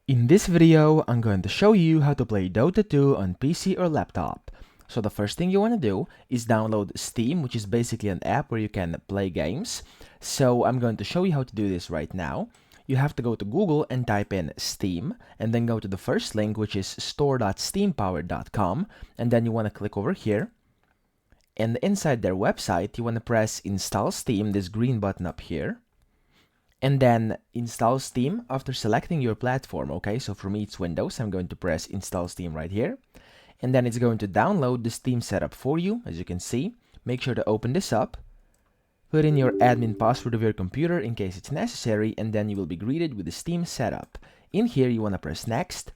In this video, I'm going to show you how to play Dota 2 on PC or laptop. So the first thing you want to do is download Steam, which is basically an app where you can play games. So I'm going to show you how to do this right now. You have to go to Google and type in Steam, and then go to the first link, which is store.steampowered.com, and then you want to click over here. And inside their website, you want to press Install Steam, this green button up here. And then install Steam after selecting your platform. Okay, so for me it's Windows. I'm going to press Install Steam right here. And then it's going to download the Steam setup for you, as you can see. Make sure to open this up. Put in your admin password of your computer in case it's necessary, and then you will be greeted with the Steam setup. In here you want to press Next.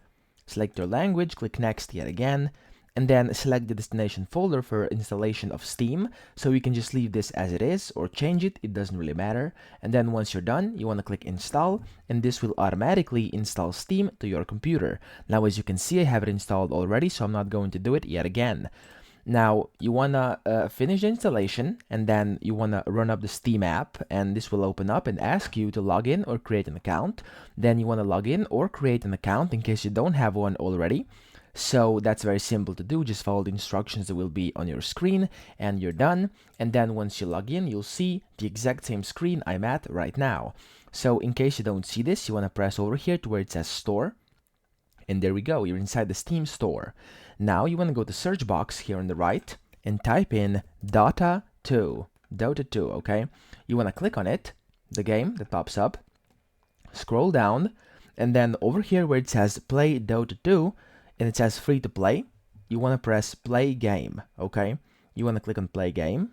Select your language, click Next yet again. And then select the destination folder for installation of Steam. So you can just leave this as it is or change it, it doesn't really matter. And then once you're done, you want to click install, and this will automatically install Steam to your computer. Now as you can see, I have it installed already, so I'm not going to do it yet again. Now you want to finish the installation, and then you want to run up the Steam app, and this will open up and ask you to log in or create an account. Then you want to log in or create an account in case you don't have one already. So that's very simple to do. Just follow the instructions that will be on your screen and you're done. And then once you log in, you'll see the exact same screen I'm at right now. So in case you don't see this, you want to press over here to where it says store. And there we go, you're inside the Steam store. Now you want to go to search box here on the right and type in Dota 2, okay? You want to click on it, the game that pops up, scroll down, and then over here where it says play Dota 2, and it says free to play, you want to press play game, okay? You want to click on play game,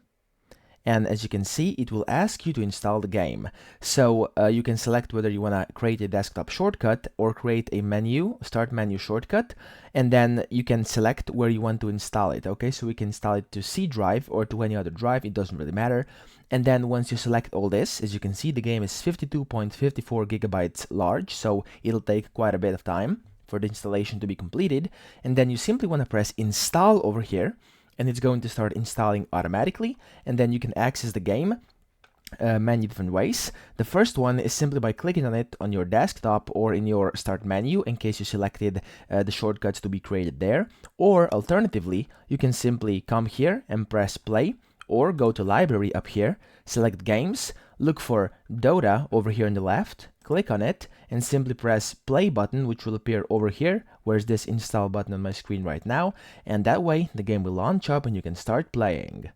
and as you can see, it will ask you to install the game. So you can select whether you want to create a desktop shortcut or create a menu, start menu shortcut, and then you can select where you want to install it, okay? So we can install it to C drive or to any other drive, it doesn't really matter. And then once you select all this, as you can see, the game is 52.54 gigabytes large, so it'll take quite a bit of time for the installation to be completed. And then you simply want to press install over here, and it's going to start installing automatically. And then you can access the game many different ways. The first one is simply by clicking on it on your desktop or in your start menu in case you selected the shortcuts to be created there. Or alternatively, you can simply come here and press play, or go to library up here, select games, look for Dota over here on the left, click on it, and simply press play button, which will appear over here, where's this install button on my screen right now, and that way the game will launch up and you can start playing.